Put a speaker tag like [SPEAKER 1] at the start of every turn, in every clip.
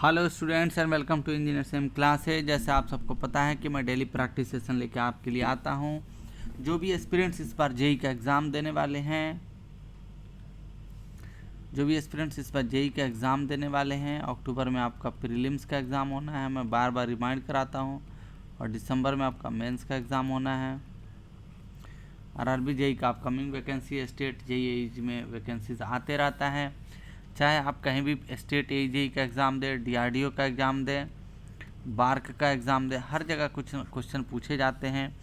[SPEAKER 1] Hello students and welcome to engineer same classes. जैसे आप सबको पता है कि मैं डेली प्रैक्टिस सेशन लेके आपके लिए आता हूँ। जो भी एस्पिरेंट्स इस बार जेई का एग्ज़ाम देने वाले हैं अक्टूबर में आपका प्रीलिम्स का एग्ज़ाम होना है। मैं बार बार रिमाइंड कराता हूँ। और दिसंबर में आपका मेंस का एग्ज़ाम होना है। आरआरबी जेई का अपकमिंग वैकेंसी, स्टेट जेई में वैकेंसीज आते रहता है। चाहे आप कहीं भी स्टेट जेई का एग्ज़ाम दें, डीआरडीओ का एग्ज़ाम दें, बार्क का एग्ज़ाम दें, हर जगह कुछ क्वेश्चन पूछे जाते हैं।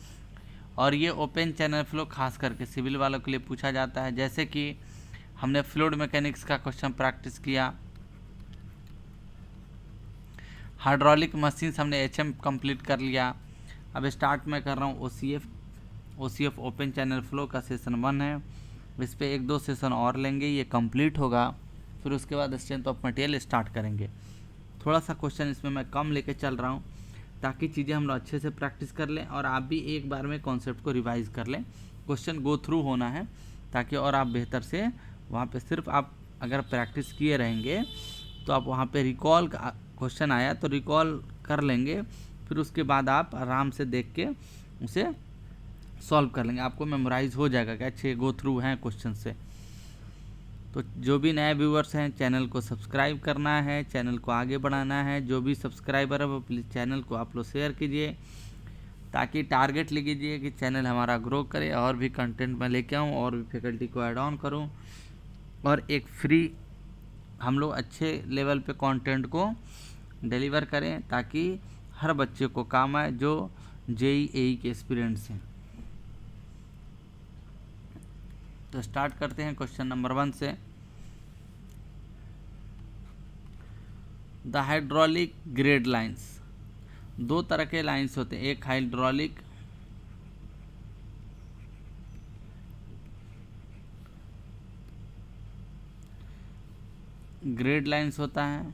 [SPEAKER 1] और ये ओपन चैनल फ्लो खास करके सिविल वालों के लिए पूछा जाता है। जैसे कि हमने फ्लूइड मैकेनिक्स का क्वेश्चन प्रैक्टिस किया, हाइड्रोलिक मशीन्स हमने एचएम कंप्लीट कर लिया। अब स्टार्ट मैं कर रहा हूँ ओसीएफ ओपन चैनल फ्लो का सेशन 1 है। इस पर 1-2 सेशन और लेंगे, ये कंप्लीट होगा। फिर उसके बाद स्ट्रेंथ ऑफ मटेरियल स्टार्ट करेंगे। थोड़ा सा क्वेश्चन इसमें मैं कम लेके चल रहा हूँ ताकि चीज़ें हम लोग अच्छे से प्रैक्टिस कर लें और आप भी एक बार में कॉन्सेप्ट को रिवाइज कर लें। क्वेश्चन गो थ्रू होना है ताकि और आप बेहतर से वहाँ पे सिर्फ आप अगर प्रैक्टिस किए रहेंगे तो आप वहाँ पे रिकॉल क्वेश्चन आया तो रिकॉल कर लेंगे। फिर उसके बाद आप आराम से देख के उसे सॉल्व कर लेंगे। आपको मेमोराइज हो जाएगा कि अच्छे गो थ्रू हैं क्वेश्चन से। तो जो भी नए व्यूअर्स हैं चैनल को सब्सक्राइब करना है, चैनल को आगे बढ़ाना है। जो भी सब्सक्राइबर है वो प्लीज़ चैनल को आप लोग शेयर कीजिए ताकि टारगेट ले कीजिए कि चैनल हमारा ग्रो करे और भी कंटेंट मैं लेके आऊँ और भी फैकल्टी को ऐड ऑन करूँ और एक फ्री हम लोग अच्छे लेवल पे कंटेंट को डिलीवर करें ताकि हर बच्चे को काम आए जो जेई एई के एस्पिरेंट्स हैं। तो स्टार्ट करते हैं क्वेश्चन नंबर 1 से। द हाइड्रोलिक ग्रेड लाइंस, दो तरह के लाइंस होते हैं। एक हाइड्रोलिक ग्रेड लाइंस होता है,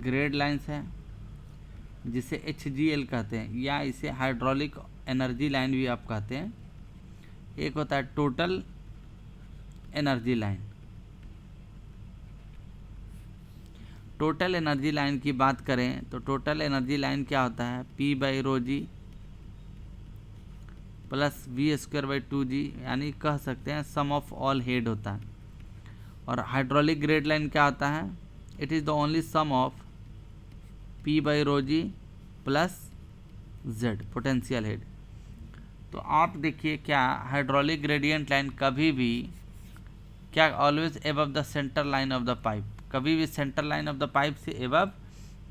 [SPEAKER 1] ग्रेड लाइंस है जिसे HGL कहते हैं या इसे हाइड्रोलिक एनर्जी लाइन भी आप कहते हैं। एक होता है total energy line. Total energy line की बात करें तो टोटल एनर्जी लाइन क्या होता है, P/ρg प्लस V²/2g, यानी कह सकते हैं सम ऑफ ऑल हेड होता है। और हाइड्रोलिक ग्रेड लाइन क्या होता है, it is the only sum of P/ρg plus Z potential head. तो आप देखिए क्या हाइड्रोलिक ग्रेडियंट लाइन कभी भी क्या always above the centre line of the pipe, कभी भी centre line of the pipe से एबव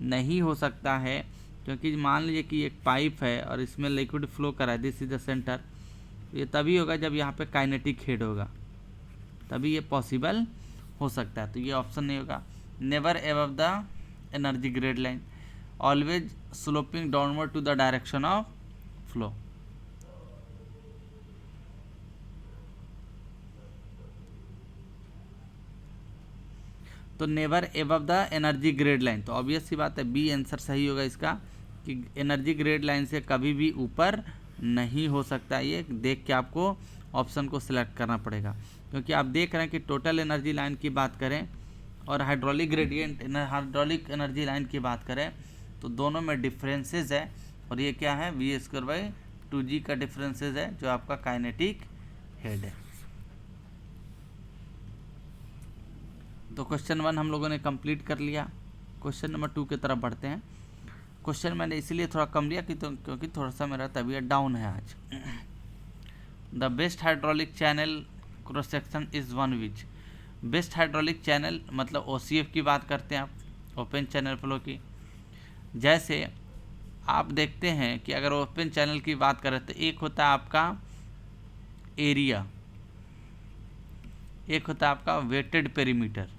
[SPEAKER 1] नहीं हो सकता है। क्योंकि मान लीजिए कि एक पाइप है और इसमें लिक्विड फ्लो कर रहा है, दिस इज द सेंटर। ये तभी होगा जब यहाँ पे काइनेटिक हेड होगा, तभी ये पॉसिबल हो सकता है। तो ये ऑप्शन नहीं होगा। Never above the energy grade line, always sloping downward to the direction of flow. तो never above the energy grade line, तो ऑब्वियस सी बात है बी आंसर सही होगा इसका कि एनर्जी ग्रेड लाइन से कभी भी ऊपर नहीं हो सकता। ये देख के आपको ऑप्शन को सिलेक्ट करना पड़ेगा क्योंकि आप देख रहे हैं कि टोटल एनर्जी लाइन की बात करें और हाइड्रोलिक एनर्जी लाइन की बात करें तो दोनों में डिफरेंसेस है। और ये क्या है, V²/2g का डिफरेंसेस है जो आपका काइनेटिक हेड है। तो क्वेश्चन 1 हम लोगों ने कंप्लीट कर लिया। क्वेश्चन नंबर 2 की तरफ बढ़ते हैं। क्वेश्चन मैंने इसलिए थोड़ा कम लिया क्योंकि थोड़ा सा मेरा तबीयत डाउन है आज। The best hydraulic channel cross section is one which, best hydraulic channel मतलब OCF की बात करते हैं आप, ओपन चैनल फ्लो की। जैसे आप देखते हैं कि अगर ओपन चैनल की बात करें तो एक होता है आपका एरिया, एक होता है आपका वेटेड पेरीमीटर।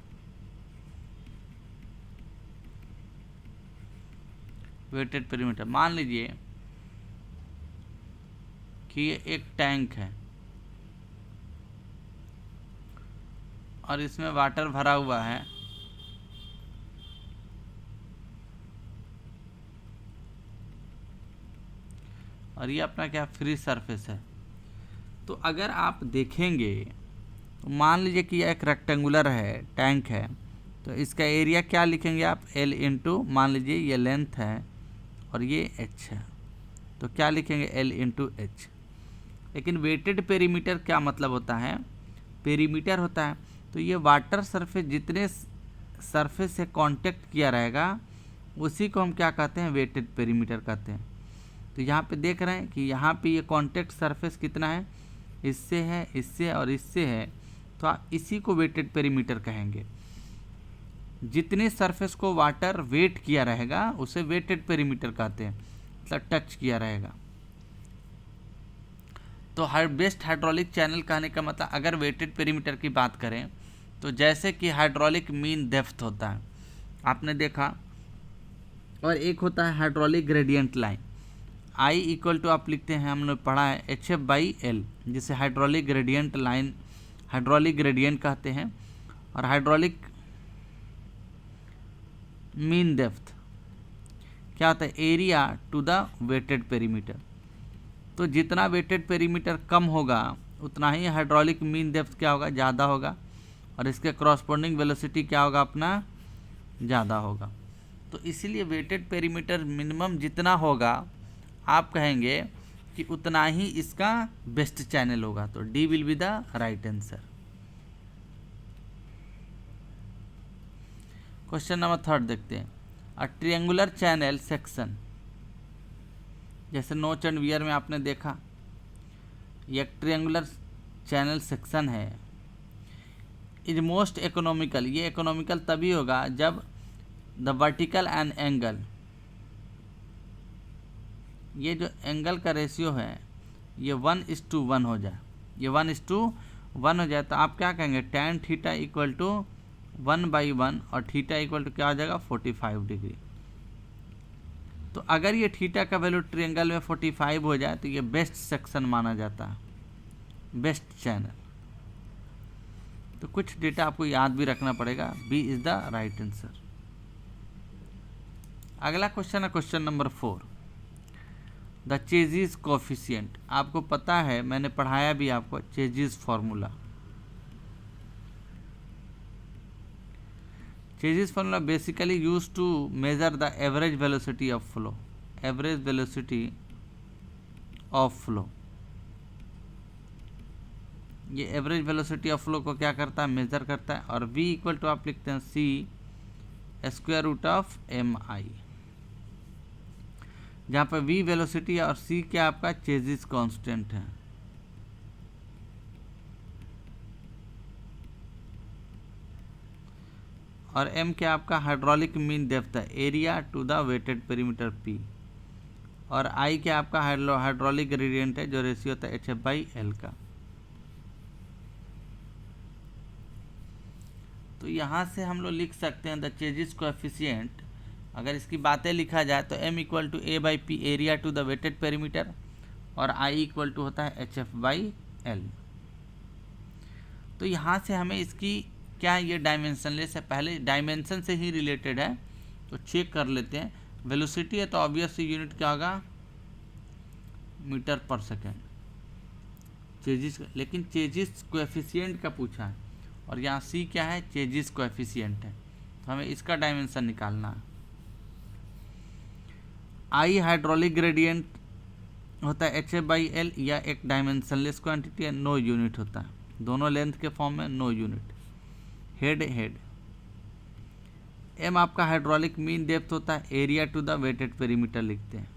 [SPEAKER 1] वेटेड पेरीमीटर, मान लीजिए कि ये एक टैंक है और इसमें वाटर भरा हुआ है और ये अपना क्या फ्री सरफेस है। तो अगर आप देखेंगे तो मान लीजिए कि यह एक रेक्टेंगुलर है, टैंक है, तो इसका एरिया क्या लिखेंगे आप, L इंटू, मान लीजिए ये लेंथ है और ये h है, तो क्या लिखेंगे, L इंटू एच। लेकिन वेटेड पेरीमीटर क्या मतलब होता है, पेरीमीटर होता है तो ये वाटर सरफेस जितने सरफेस से कांटेक्ट किया रहेगा उसी को हम क्या कहते हैं, वेटेड पेरीमीटर कहते हैं। तो यहाँ पे देख रहे हैं कि यहाँ पे ये कांटेक्ट सरफेस कितना है, इससे है, इससे और इससे है, तो आप इसी को वेटेड पेरीमीटर कहेंगे। जितने सरफेस को वाटर वेट किया रहेगा उसे वेटेड पेरीमीटर कहते हैं, मतलब टच किया रहेगा। तो बेस्ट हाइड्रोलिक चैनल कहने का मतलब, अगर वेटेड पेरीमीटर की बात करें तो जैसे कि हाइड्रोलिक मीन डेप्थ होता है, आपने देखा, और एक होता है hydraulic gradient line, I equal to आप लिखते हैं, हमने पढ़ा है HF/L, जिसे hydraulic gradient line, hydraulic gradient कहते हैं। और हाइड्रोलिक मीन डेप्थ क्या होता है, area to the wetted perimeter. तो जितना वेटेड पेरीमीटर कम होगा उतना ही हाइड्रोलिक मीन डेप्थ क्या होगा, ज़्यादा होगा, और इसके करस्पॉन्डिंग वेलोसिटी क्या होगा अपना, ज़्यादा होगा। तो इसीलिए वेटेड पेरीमीटर मिनिमम जितना होगा आप कहेंगे कि उतना ही इसका बेस्ट चैनल होगा। तो D will be the right answer. Question number 3 देखते हैं। अ ट्रिएंगुलर चैनल सेक्शन, जैसे नोच एंड वियर में आपने देखा, ये एक ट्रिएंगुलर चैनल सेक्शन है, इज मोस्ट इकोनॉमिकल। ये इकोनॉमिकल तभी होगा जब द वर्टिकल एंड एंगल, ये जो एंगल का रेशियो है ये 1:1 हो जाए, ये 1:1 हो जाए, तो आप क्या कहेंगे, tan थीटा इक्वल टू 1/1 और थीटा इक्वल टू क्या हो जाएगा, 45 डिग्री। तो अगर ये थीटा का वैल्यू ट्रायंगल में 45 हो जाए तो ये बेस्ट सेक्शन माना जाता है, बेस्ट चैनल। तो कुछ डेटा आपको याद भी रखना पड़ेगा, B is the right answer. अगला क्वेश्चन है question number 4, the Chezy's coefficient. आपको पता है, मैंने पढ़ाया भी आपको Chezy's formula. Chezy's formula basically use to measure the average velocity of flow, average velocity of flow. ये एवरेज वेलोसिटी ऑफ फ्लो को क्या करता है, मेजर करता है। और v इक्वल टू आप लिखते हैं c²√mi, जहाँ पर v वेलोसिटी और c क्या आपका चेजिस कांस्टेंट है। और m क्या आपका हाइड्रोलिक मीन डेप्थ है, area to the wetted perimeter p। और i क्या आपका हाइड्रोलिक ग्रेडियंट है, जो रेशियो होता है HF/L का। तो यहाँ से हम लोग लिख सकते हैं द चेजिस कोएफिशिएंट। अगर इसकी बातें लिखा जाए तो m equal to A/P, area to the wetted perimeter, और I इक्वल टू होता है HF/L। तो यहाँ से हमें इसकी क्या है, ये डायमेंशनलेस है, पहले डायमेंशन से ही रिलेटेड है, तो चेक कर लेते हैं। वेलोसिटी है तो ऑब्वियस यूनिट क्या होगा, मीटर पर सेकेंड, चेजिस। लेकिन चेजिस कोएफिशिएंट का पूछा है, और यहाँ c क्या है, चेजिस कोएफिशिएंट है, तो हमें इसका डायमेंशन निकालना है। I हाइड्रोलिक ग्रेडियंट होता है HF/L, या एक डायमेंशनलेस क्वांटिटी है, नो यूनिट होता है, दोनों लेंथ के फॉर्म में, नो यूनिट। हेड m आपका हाइड्रोलिक मीन डेप्थ होता है, area to the wetted perimeter लिखते हैं।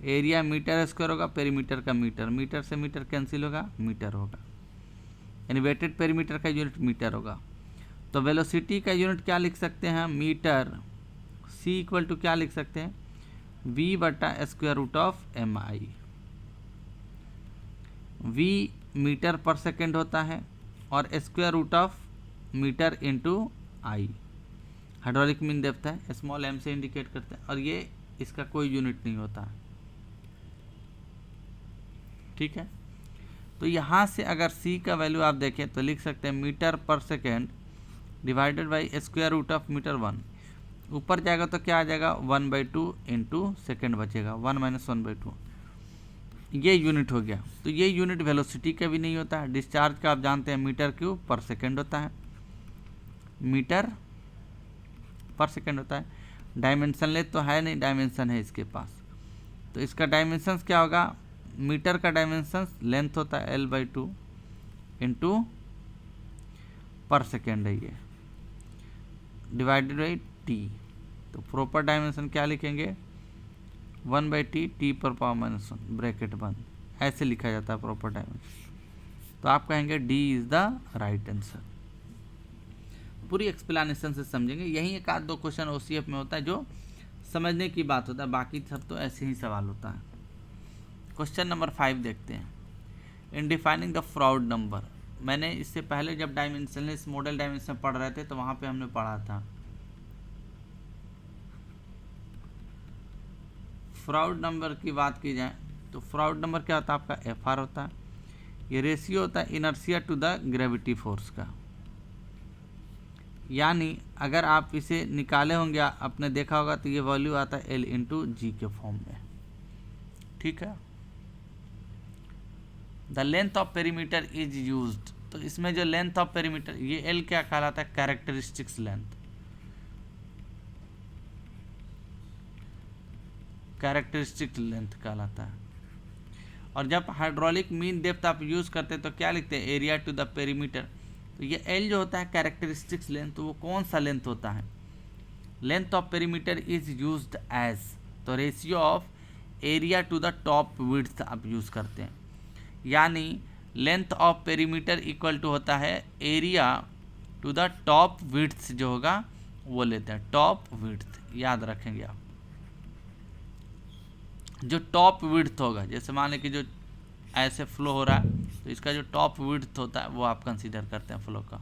[SPEAKER 1] एरिया मीटर स्क्वायर होगा, पेरीमीटर का मीटर, मीटर से मीटर कैंसिल होगा, मीटर होगा, यानी वेटेड पेरीमीटर का यूनिट मीटर होगा। तो वेलोसिटी का यूनिट क्या लिख सकते हैं, मीटर। c इक्वल टू क्या लिख सकते हैं, v/√mi। v मीटर पर सेकेंड होता है, और √m into i hydraulic mean depth है, स्मॉल m से इंडिकेट करते हैं, और ये इसका कोई यूनिट नहीं होता, ठीक है। तो यहाँ से अगर c का वैल्यू आप देखें तो लिख सकते हैं मीटर पर सेकेंड डिवाइडेड बाई √m1। ऊपर जाएगा तो क्या आ जाएगा, 1/2 इंटू सेकेंड बचेगा, 1 - 1/2। ये यूनिट हो गया। तो ये यूनिट वेलोसिटी का भी नहीं होता है, डिस्चार्ज का आप जानते हैं मीटर क्यूब पर सेकेंड होता है, मीटर पर सेकेंड होता है। डायमेंशन ले तो है नहीं, डायमेंशन है इसके पास, तो इसका डायमेंशन क्या होगा, मीटर का डायमेंशन लेंथ होता है L/2 इंटू पर सेकेंड है ये, डिवाइडेड बाई टी। तो प्रॉपर डायमेंशन क्या लिखेंगे, 1/t टी पर पावर -1 ब्रैकेट बंद, ऐसे लिखा जाता है प्रॉपर डायमेंशन। तो आप कहेंगे D is the right answer. पूरी एक्सप्लेनेशन से समझेंगे। यही एक आध दो क्वेश्चन OCF में होता है जो समझने की बात होता है, बाकी सब तो ऐसे ही सवाल होता है। क्वेश्चन नंबर 5 देखते हैं। इन डिफाइनिंग द फ्रॉड नंबर, मैंने इससे पहले जब डायमेंशनलेस मॉडल डायमेंशन पढ़ रहे थे तो वहाँ पे हमने पढ़ा था फ्रॉड नंबर की बात की जाए तो फ्रॉड नंबर क्या होता है आपका, FR होता है। ये रेशियो होता है inertia to the gravity force का, यानी अगर आप इसे निकाले होंगे आपने देखा होगा तो ये वैल्यू आता है L/G के फॉर्म में, ठीक है। The length of perimeter is used, तो इसमें जो लेंथ ऑफ पेरीमीटर ये L क्या कहलाता है, कैरेक्टरिस्टिक्स लेंथ, कैरेक्टरिस्टिक लेंथ कहलाता है। और जब हाइड्रोलिक मीन डेप्थ आप यूज़ करते हैं तो क्या लिखते हैं, एरिया टू द पेरीमीटर। तो ये L जो होता है कैरेक्टरिस्टिक्स लेंथ, तो वो कौन सा लेंथ होता है, length of perimeter is used as, तो ratio of area to the top width आप यूज़ करते हैं, यानी length of perimeter equal to होता है area to the top width जो होगा वो लेते हैं, टॉप विड्थ याद रखेंगे आप। जो टॉप विड्थ होगा, जैसे मान लें कि जो ऐसे फ्लो हो रहा है तो इसका जो टॉप विड्थ होता है वो आप कंसीडर करते हैं फ्लो का।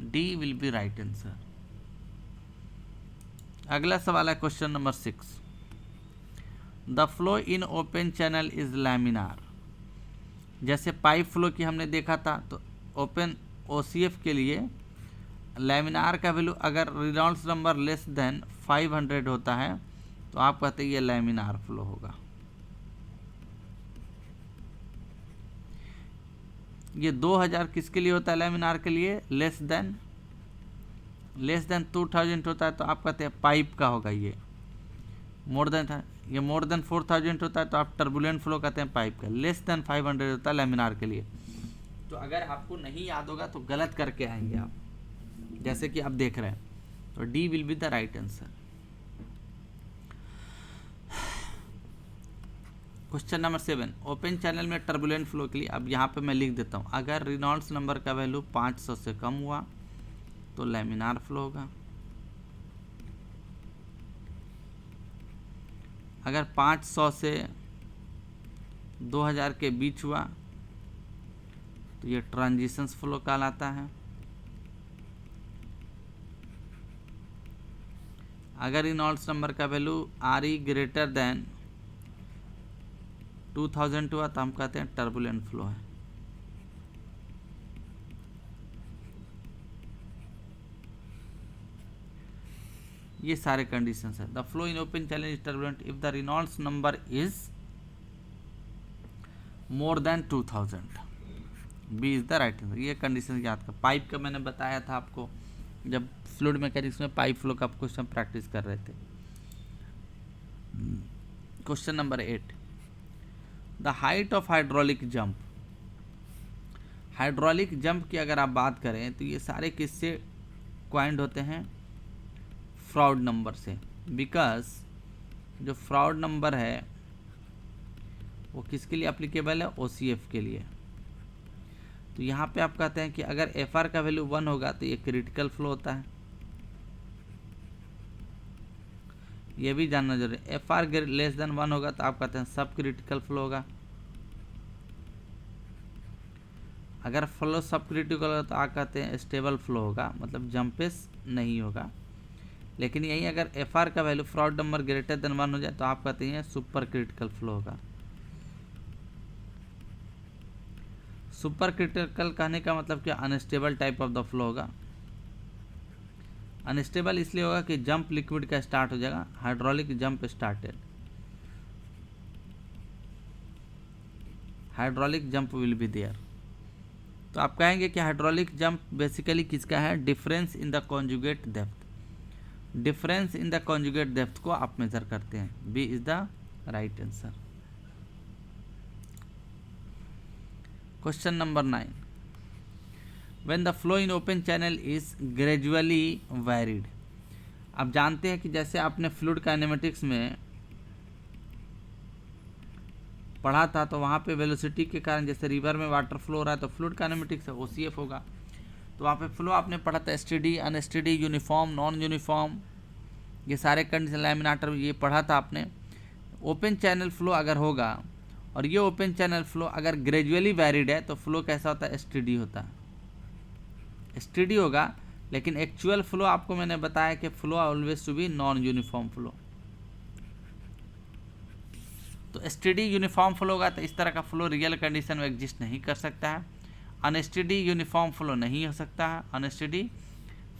[SPEAKER 1] D will be right answer. अगला सवाल है question number 6। The flow in open channel is laminar. जैसे पाइप फ्लो की हमने देखा था, तो ओपन OCF के लिए लैमिनार का वैल्यू अगर रेनॉल्ड्स नंबर लेस देन 500 होता है तो आप कहते हैं ये लैमिनार फ्लो होगा। ये 2000 किसके लिए होता है, लैमिनार के लिए, लेस देन 2000 होता है तो आप कहते हैं पाइप का होगा। ये मोर देन 4000 होता है तो आप टर्बुलेंट फ्लो कहते हैं पाइप का। लेस देन 500 होता है लैमिनार के लिए। तो अगर आपको नहीं याद होगा तो गलत करके आएंगे आप, जैसे कि आप देख रहे हैं। तो D will be the right answer. Question number 7, open channel में टर्बुलेंट फ्लो के लिए, अब यहाँ पे मैं लिख देता हूँ, अगर रेनॉल्ड्स नंबर का वैल्यू 500 से कम हुआ तो लैमिनार फ्लो होगा। अगर 500 से 2000 के बीच हुआ तो ये ट्रांजिशंस फ्लो कहलाता है। अगर रेनॉल्ड्स नंबर का वैल्यू RE ग्रेटर देन 2000 हुआ तो हम कहते हैं टर्बुलेंट फ्लो है। ये सारे कंडीशंस है। The flow in open channel is turbulent if the Reynolds number is more than 2000। B is the right answer. ये कंडीशन याद कर। पाइप का मैंने बताया था आपको जब फ्लूइड मैकेनिक्स में पाइप फ्लो का क्वेश्चन प्रैक्टिस कर रहे थे। Question number 8, the height of hydraulic jump. Hydraulic jump की अगर आप बात करें तो ये सारे किससे क्वाइंड होते हैं, फ्रॉड नंबर से। बिकॉज जो फ्रॉड नंबर है वो किसके लिए एप्लीकेबल है, OCF के लिए। तो यहाँ पे आप कहते हैं कि अगर FR का वैल्यू 1 होगा तो ये क्रिटिकल फ्लो होता है। ये भी जानना जरूरी है। FR लेस देन 1 होगा तो आप कहते हैं सब क्रिटिकल फ्लो होगा। अगर फ्लो सब क्रिटिकल होगा तो आप कहते हैं स्टेबल फ्लो होगा, मतलब जंपेस नहीं होगा। लेकिन यही अगर FR का value Froude number greater than 1 हो जाए तो आप कहते हैं सुपर क्रिटिकल फ्लो होगा। सुपर क्रिटिकल कहने का मतलब क्या, unstable type of the flow होगा। अनस्टेबल इसलिए होगा कि जंप लिक्विड का स्टार्ट हो जाएगा, hydraulic jump started. Hydraulic jump will be there. तो आप कहेंगे कि हाइड्रोलिक जंप बेसिकली किसका है, difference in the conjugate depth. Difference in the conjugate depth को आप मेजर करते हैं। B is the right answer. Question number 9, when the flow in open channel is gradually varied. आप जानते हैं कि जैसे आपने फ्लूइड काइनेमेटिक्स में पढ़ा था, तो वहाँ पे वेलोसिटी के कारण, जैसे रिवर में वाटर फ्लो हो रहा है तो फ्लूइड काइनेमेटिक्स है, OCF होगा। तो वहाँ पे फ्लो आपने पढ़ा था steady, unsteady, uniform, non uniform, ये सारे कंडीशन, लैमिनाटर, ये पढ़ा था आपने। ओपन चैनल फ्लो अगर होगा और ये ओपन चैनल फ्लो अगर ग्रेजुअली वैरिड है तो फ्लो कैसा होता है, स्टेडी होता है, स्टेडी होगा। लेकिन एक्चुअल फ्लो आपको मैंने बताया कि flow always to be non uniform flow. तो स्टेडी यूनिफॉर्म फ्लो होगा तो इस तरह का फ्लो रियल कंडीशन में एग्जिस्ट नहीं कर सकता है। अनस्टेडी यूनिफॉर्म फ्लो नहीं हो सकता है। अनस्टेडी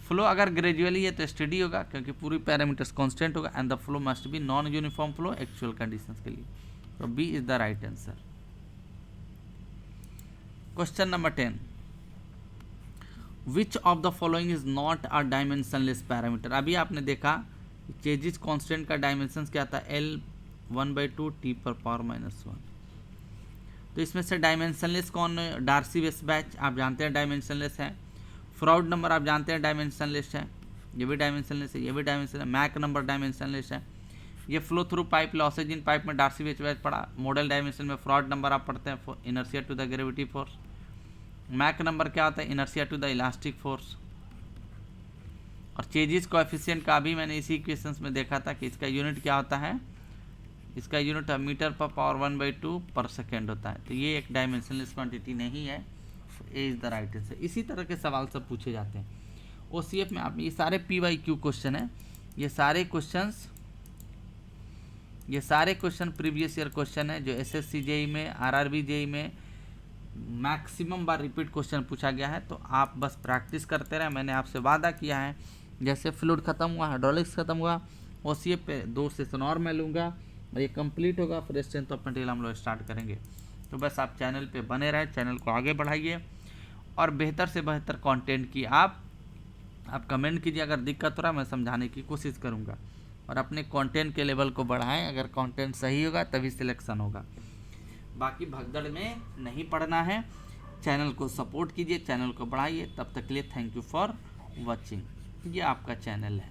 [SPEAKER 1] फ्लो अगर ग्रेजुअली है तो स्टेडी होगा क्योंकि पूरी पैरामीटर्स कांस्टेंट होगा, and the flow must be non uniform flow actual conditions के लिए। तो B is the right answer. Question number 10, which of the following is not a dimensionless parameter. अभी आपने देखा चेजिस कांस्टेंट का डायमेंशन क्या था, L 1/2 T पर पावर -1। तो इसमें से डायमेंशनलेस कौन है, डार्सी वेस्टबैच आप जानते हैं डायमेंशनलेस है। फ्राउड नंबर आप जानते हैं डायमेंशनलेस है, ये भी डायमेंशनलेस है, ये भी डायमेंशनलेस है। मैक नंबर डायमेंशनलेस है। ये flow through pipe, losses in pipe में डार्सी वेस्टबैच पढ़ा। मॉडल डायमेंशन में फ्रॉड नंबर आप पढ़ते हैं, inertia to the gravity force. Mach number क्या होता है, inertia to the elastic force. और चेजिस कोएफिशिएंट का भी मैंने इसी क्वेश्चंस में देखा था कि इसका यूनिट क्या होता है, इसका यूनिट मीटर पर पावर 1/2 पर सेकेंड होता है। तो ये एक डायमेंशनलेस क्वांटिटी नहीं है। ए इज द राइट आंसर। इसी तरह के सवाल सब पूछे जाते हैं OCF में। आप ये सारे PYQ क्वेश्चन है, ये सारे क्वेश्चन प्रीवियस ईयर क्वेश्चन है जो SSC JEE में, RRB JEE में मैक्सिमम बार रिपीट क्वेश्चन पूछा गया है। तो आप बस प्रैक्टिस करते रहे। मैंने आपसे वादा किया है जैसे फ्लूइड खत्म हुआ, हाइड्रोलिक्स खत्म हुआ, OCF पे 2 सेशन और मैं लूँगा और ये कंप्लीट होगा, फिर स्ट्रेंथ ऑफ मटेरियल हम लोग स्टार्ट करेंगे। तो बस आप चैनल पे बने रहें, चैनल को आगे बढ़ाइए और बेहतर से बेहतर कंटेंट की आप कमेंट कीजिए। अगर दिक्कत हो रहा है मैं समझाने की कोशिश करूँगा। और अपने कंटेंट के लेवल को बढ़ाएं। अगर कंटेंट सही होगा तभी सिलेक्शन होगा, बाकी भगदड़ में नहीं पढ़ना है। चैनल को सपोर्ट कीजिए, चैनल को बढ़ाइए। तब तक के लिए थैंक यू फॉर वॉचिंग। ये आपका चैनल है।